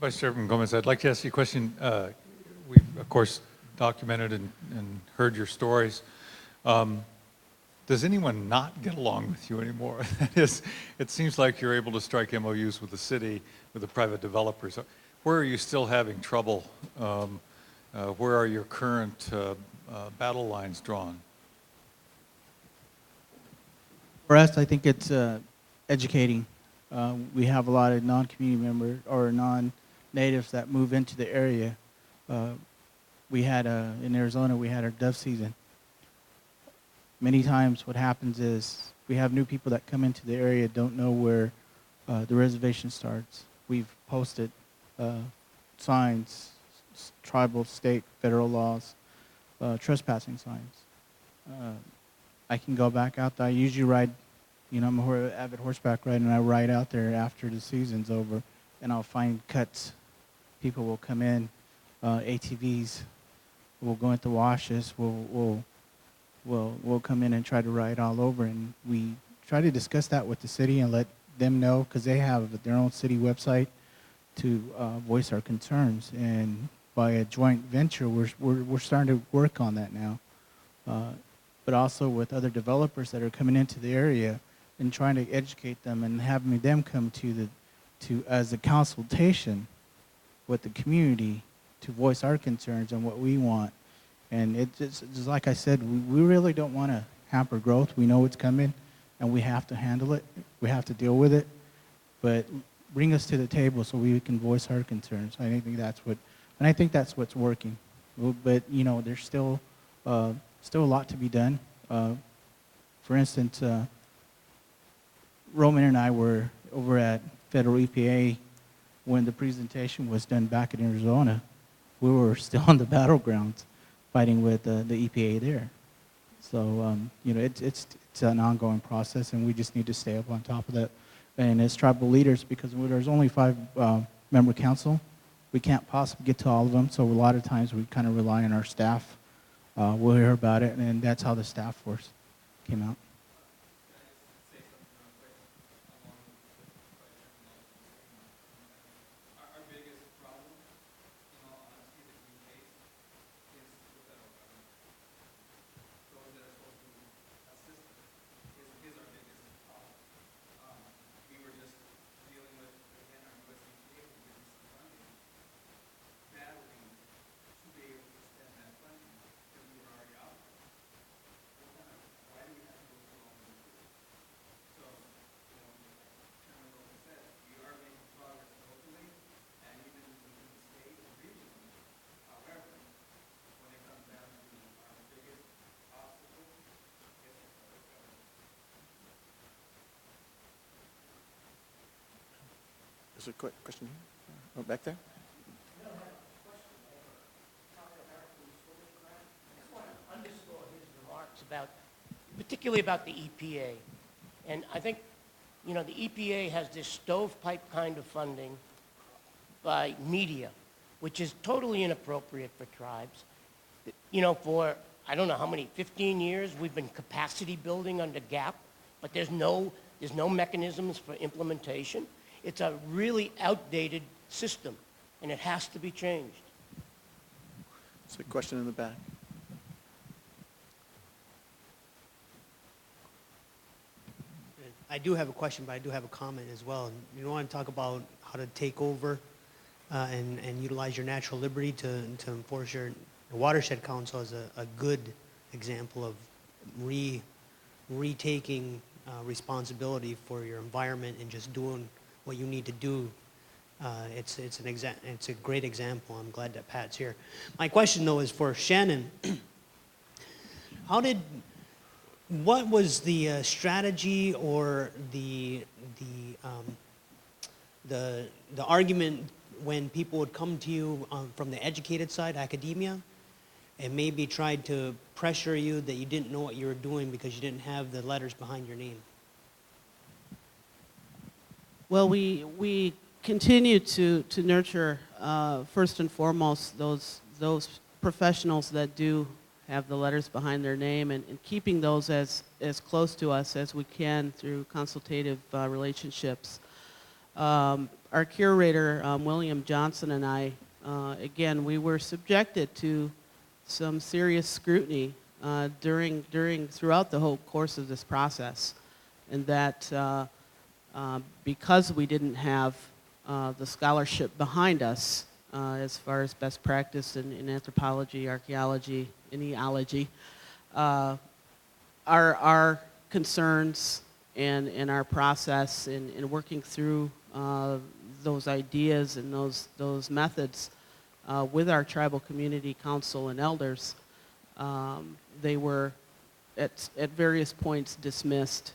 Vice Chairman Gomez, I'd like to ask you a question. We've, of course, documented and heard your stories. Does anyone not get along with you anymore? That is, it seems like you're able to strike MOUs with the city, with the private developers. Where are you still having trouble? Where are your current battle lines drawn? For us, I think it's educating. We have a lot of non-community members or non-natives that move into the area. We had, in Arizona, we had our dove season. Many times what happens is we have new people that come into the area, don't know where the reservation starts. We've posted signs, tribal, state, federal laws, trespassing signs. I can go back out there. I usually ride, you know, I'm an avid horseback rider, and I ride out there after the season's over, and I'll find cuts. People will come in, ATVs, we'll go into washes, we'll come in and try to ride all over, and we try to discuss that with the city and let them know, because they have their own city website to voice our concerns. And by a joint venture, we're starting to work on that now. But also with other developers that are coming into the area and trying to educate them and having them come to as a consultation with the community to voice our concerns and what we want. And it's just like I said, we really don't want to hamper growth. We know it's coming, and we have to handle it. We have to deal with it. But bring us to the table so we can voice our concerns. I think that's what's working. But you know, there's still a lot to be done. For instance, Roman and I were over at federal EPA when the presentation was done back in Arizona. We were still on the battlegrounds, fighting with the EPA there. So you know, it's an ongoing process, and we just need to stay up on top of that. And as tribal leaders, because there's only 5-member council, we can't possibly get to all of them. So a lot of times we kind of rely on our staff. We'll hear about it, and that's how the staff force came out. There's a quick question here. Oh, back there. I just want to underscore his remarks about, particularly about the EPA. And I think, you know, the EPA has this stovepipe kind of funding by media, which is totally inappropriate for tribes. You know, for, I don't know how many, 15 years, we've been capacity building under GAP, but there's no mechanisms for implementation. It's a really outdated system, and it has to be changed. There's a question in the back. I do have a question, but I do have a comment as well. You want to talk about how to take over and utilize your natural liberty to enforce your watershed council as a good example of retaking responsibility for your environment and just doing what you need to do. It's a great example. I'm glad that Pat's here. My question though is for Shannon. What was the strategy or the argument when people would come to you from the educated side, academia, and maybe tried to pressure you that you didn't know what you were doing because you didn't have the letters behind your name? Well, we continue to nurture first and foremost those professionals that do have the letters behind their name, and keeping those as close to us as we can through consultative relationships. our curator, William Johnson, and I, again, we were subjected to some serious scrutiny throughout the whole course of this process, and that because we didn't have the scholarship behind us as far as best practice in anthropology, archaeology, and eology, our concerns and our process in working through those ideas and those methods with our tribal community council and elders, they were at various points dismissed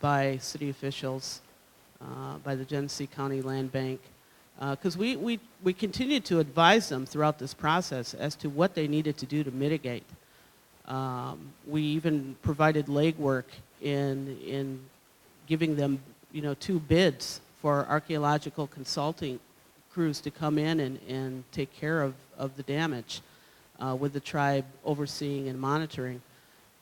by city officials, by the Genesee County Land Bank, because we continued to advise them throughout this process as to what they needed to do to mitigate. We even provided legwork in giving them, 2 bids for archaeological consulting crews to come in and take care of the damage, with the tribe overseeing and monitoring.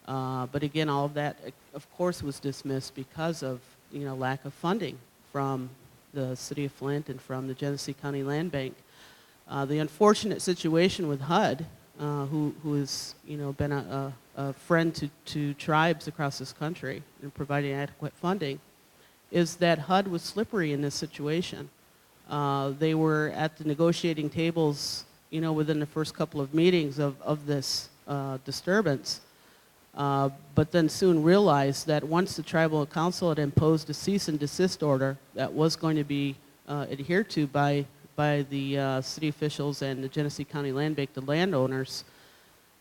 But again, all of that, of course, was dismissed because of lack of funding from the City of Flint and from the Genesee County Land Bank. The unfortunate situation with HUD, who has been a friend to tribes across this country in providing adequate funding, is that HUD was slippery in this situation. They were at the negotiating tables, within the first couple of meetings of this disturbance, but then soon realized that once the tribal council had imposed a cease and desist order that was going to be adhered to by the city officials and the Genesee County Land Bank, the landowners,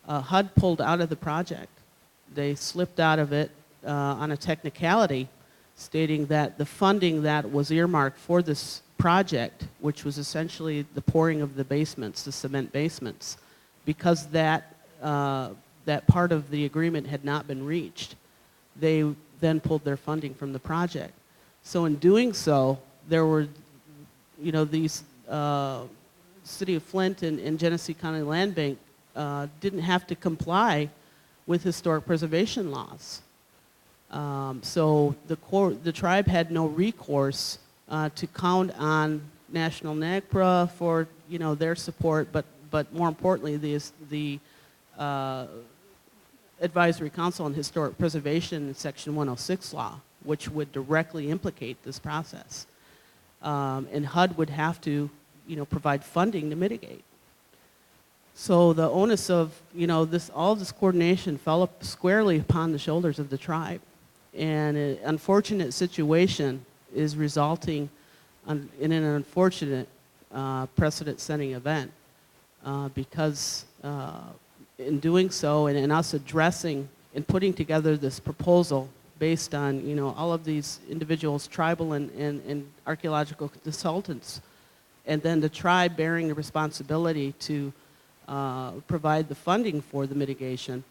HUD pulled out of the project. They slipped out of it on a technicality, stating that the funding that was earmarked for this project, which was essentially the pouring of the basements, the cement basements, because that part of the agreement had not been reached, they then pulled their funding from the project. So in doing so, there were, these City of Flint and Genesee County Land Bank didn't have to comply with historic preservation laws. So the tribe had no recourse to count on National NAGPRA for their support, but more importantly, the Advisory Council on Historic Preservation in Section 106 law, which would directly implicate this process. And HUD would have to provide funding to mitigate. So the onus of all this coordination fell up squarely upon the shoulders of the tribe, and an unfortunate situation is resulting in an unfortunate precedent-setting event, because in doing so and in us addressing and putting together this proposal based on all of these individuals, tribal and archaeological consultants, and then the tribe bearing the responsibility to provide the funding for the mitigation,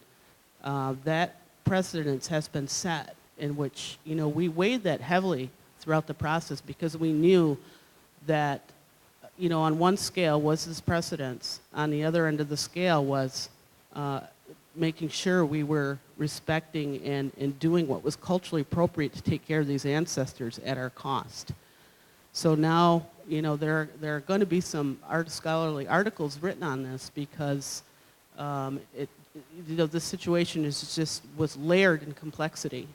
that precedence has been set, in which we weighed that heavily throughout the process, because we knew that on one scale was this precedence, on the other end of the scale was making sure we were respecting and doing what was culturally appropriate to take care of these ancestors at our cost. So now, there are going to be some scholarly articles written on this, because this situation was layered in complexity,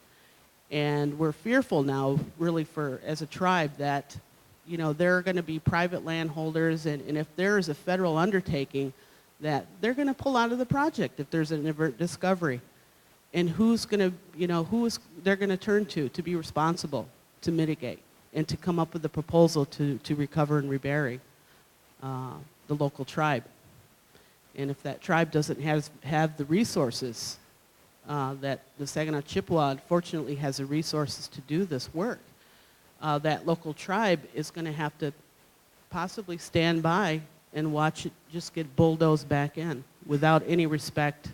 and we're fearful now, really, as a tribe, that there are going to be private landholders, and if there is a federal undertaking, that they're going to pull out of the project if there's an inadvertent discovery, and who's going to, they're going to turn to be responsible to mitigate and to come up with a proposal to recover and rebury the local tribe. And if that tribe doesn't have the resources, that the Saginaw Chippewa unfortunately has the resources to do this work, that local tribe is going to have to possibly stand by and watch it just get bulldozed back in without any respect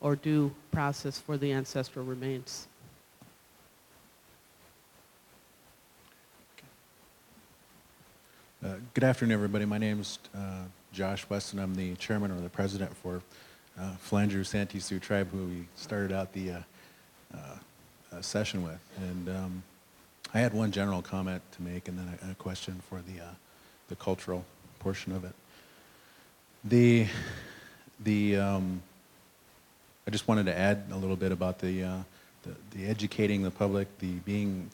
or due process for the ancestral remains. Good afternoon, everybody. My name is Josh Weston. I'm the chairman or the president for Flanger Santee Sioux Tribe, who we started out the session with. And I had one general comment to make and then a question for the cultural portion of it. I just wanted to add a little bit about the educating the public, the being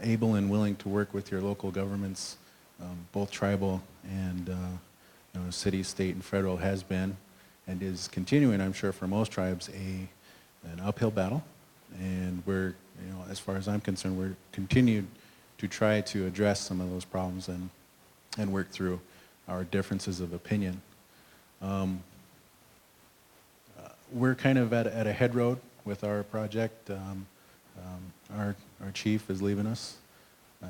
able and willing to work with your local governments, both tribal and city, state, and federal has been and is continuing, I'm sure, for most tribes, an uphill battle. And we're, as far as I'm concerned, we're continued to try to address some of those problems and work through our differences of opinion. We're kind of at a head road with our project. Our chief is leaving us.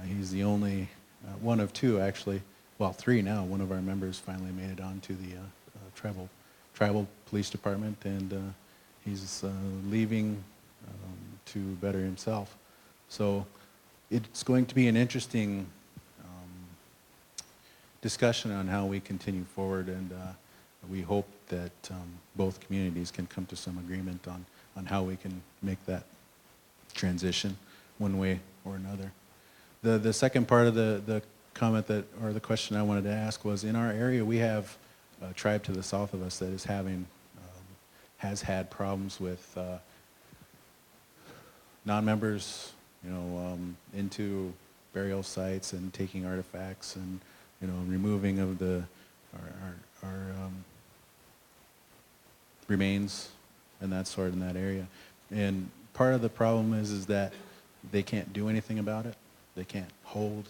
He's the only one of two, actually. Well, three now. One of our members finally made it on to the tribal police department, and he's leaving to better himself. So it's going to be an interesting discussion on how we continue forward, and we hope that both communities can come to some agreement on how we can make that transition one way or another. The second part of the comment or the question I wanted to ask was, in our area we have a tribe to the south of us that is has had problems with non-members, into burial sites and taking artifacts and removing of our remains and that sort in that area. And part of the problem is that they can't do anything about it. They can't hold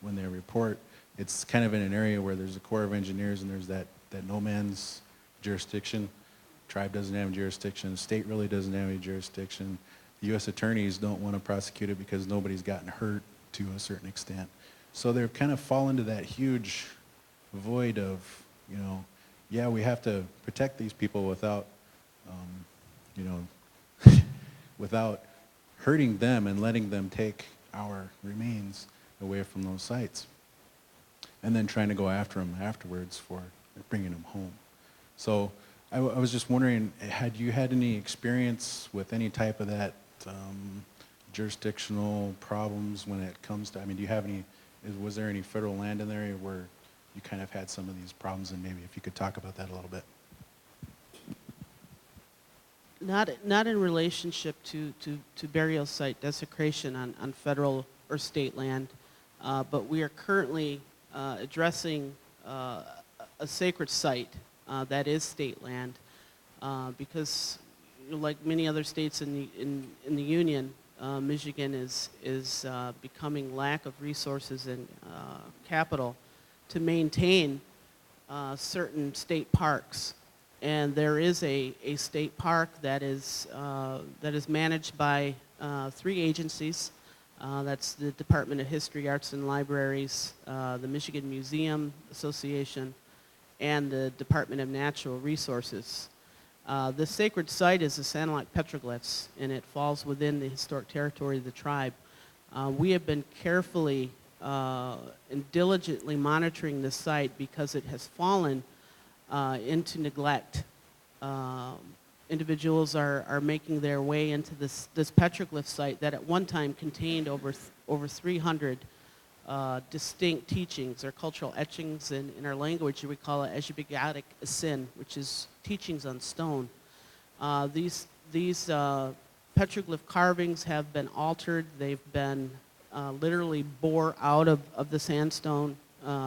when they report. It's kind of in an area where there's a Corps of Engineers and there's that no man's jurisdiction. Tribe doesn't have jurisdiction. State really doesn't have any jurisdiction. The U.S. attorneys don't want to prosecute it because nobody's gotten hurt to a certain extent. So they're kind of fall into that huge void of, yeah, we have to protect these people without, without hurting them and letting them take our remains away from those sites. And then trying to go after them afterwards for bringing them home. So I was just wondering, had you had any experience with any type of that jurisdictional problems when it comes to, do you have any, was there any federal land in the area where you kind of had some of these problems, and maybe if you could talk about that a little bit? Not in relationship to burial site desecration on federal or state land, but we are currently addressing a sacred site that is state land, because like many other states in the union, Michigan is becoming lack of resources and capital to maintain certain state parks. And there is a state park that is managed by 3 agencies. That's the Department of History, Arts, and Libraries, the Michigan Museum Association, and the Department of Natural Resources. The sacred site is the Sanilac petroglyphs, and it falls within the historic territory of the tribe. We have been carefully and diligently monitoring this site because it has fallen into neglect. Individuals are making their way into this petroglyph site that at one time contained over 300 distinct teachings or cultural etchings. In our language, we call it Eshibigadic Asin, which is teachings on stone. These petroglyph carvings have been altered. They've been literally bore out of the sandstone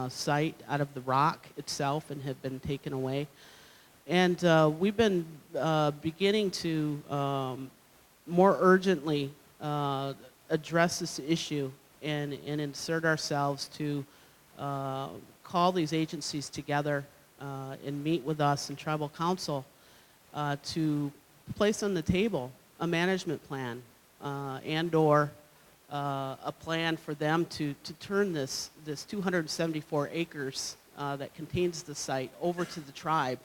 site, out of the rock itself, and have been taken away. And we've been beginning to more urgently address this issue and insert ourselves to call these agencies together and meet with us in tribal council to place on the table a management plan and/or a plan for them to turn this 274 acres that contains the site over to the tribe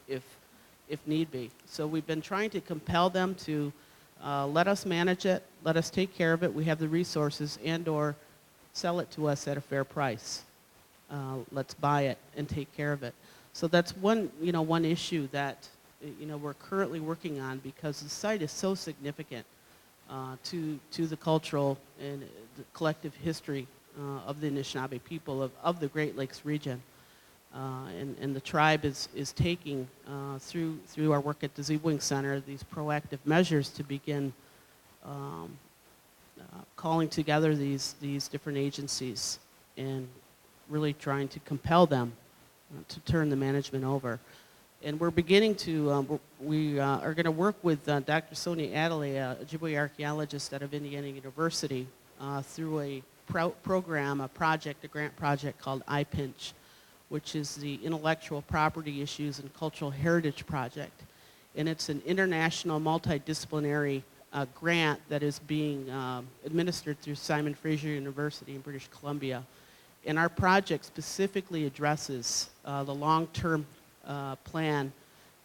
if need be. So we've been trying to compel them to let us manage it, let us take care of it. We have the resources, and/or sell it to us at a fair price. Let's buy it and take care of it. So that's one issue that we're currently working on, because the site is so significant to the cultural and the collective history of the Anishinaabe people of the Great Lakes region. And the tribe is taking, through our work at the Zebwing Center, these proactive measures to begin calling together these different agencies and really trying to compel them to turn the management over. And we're beginning to, we are going to work with Dr. Sonia Adelaide, a Ojibwe archaeologist out of Indiana University, through a program, a grant project called iPinch, which is the Intellectual Property Issues and Cultural Heritage Project. And it's an international multidisciplinary grant that is being administered through Simon Fraser University in British Columbia. And our project specifically addresses the long-term plan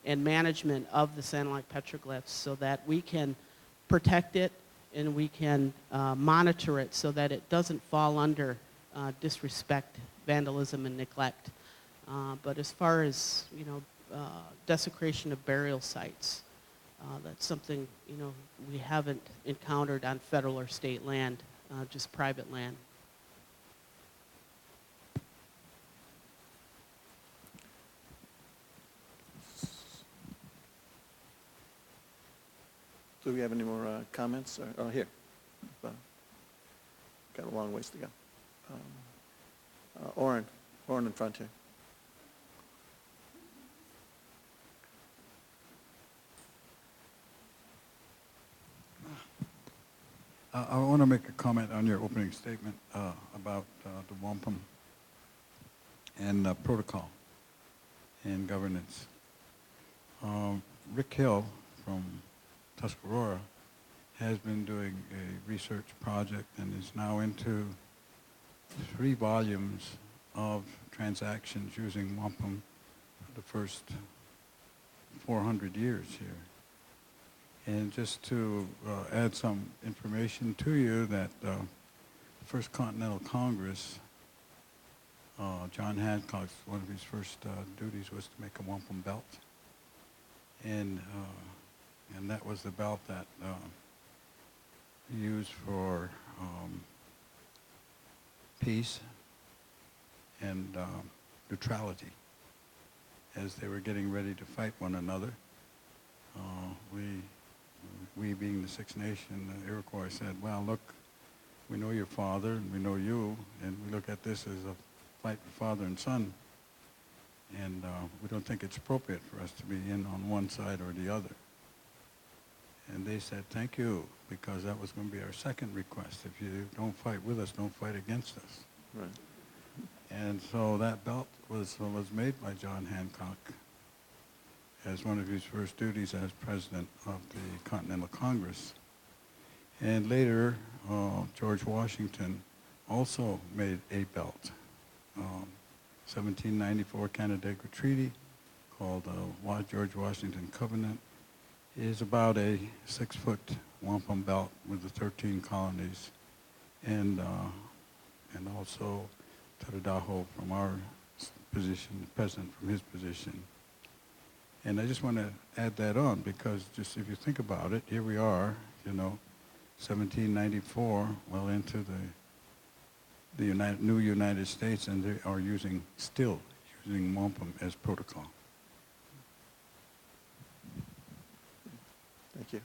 and management of the Sanilac petroglyphs so that we can protect it and we can monitor it so that it doesn't fall under disrespect, vandalism, and neglect. But as far as, desecration of burial sites, that's something, we haven't encountered on federal or state land, just private land. Do we have any more comments? Oh, here. Got a long ways to go. Oren in front here. I want to make a comment on your opening statement about the wampum and protocol and governance. Rick Hill from Tuscarora has been doing a research project and is now into 3 volumes of transactions using wampum for the first 400 years here. And just to add some information to you, that the First Continental Congress, John Hancock's, one of his first duties was to make a wampum belt. And that was the belt that used for peace and neutrality as they were getting ready to fight one another. We being the Six Nation, the Iroquois said, well, look, we know your father and we know you, and we look at this as a fight for father and son, and we don't think it's appropriate for us to be in on one side or the other. And they said, thank you, because that was going to be our second request. If you don't fight with us, don't fight against us. Right. And so that belt was made by John Hancock as one of his first duties as president of the Continental Congress. And later, George Washington also made a belt. 1794 Canandaigua Treaty, called the George Washington Covenant, is about a 6-foot wampum belt with the 13 colonies, and also Tadadaho from our position, the president from his position. And I just want to add that on because just if you think about it, here we are, 1794, well into the new United States, and they are still using wampum as protocol. Thank you.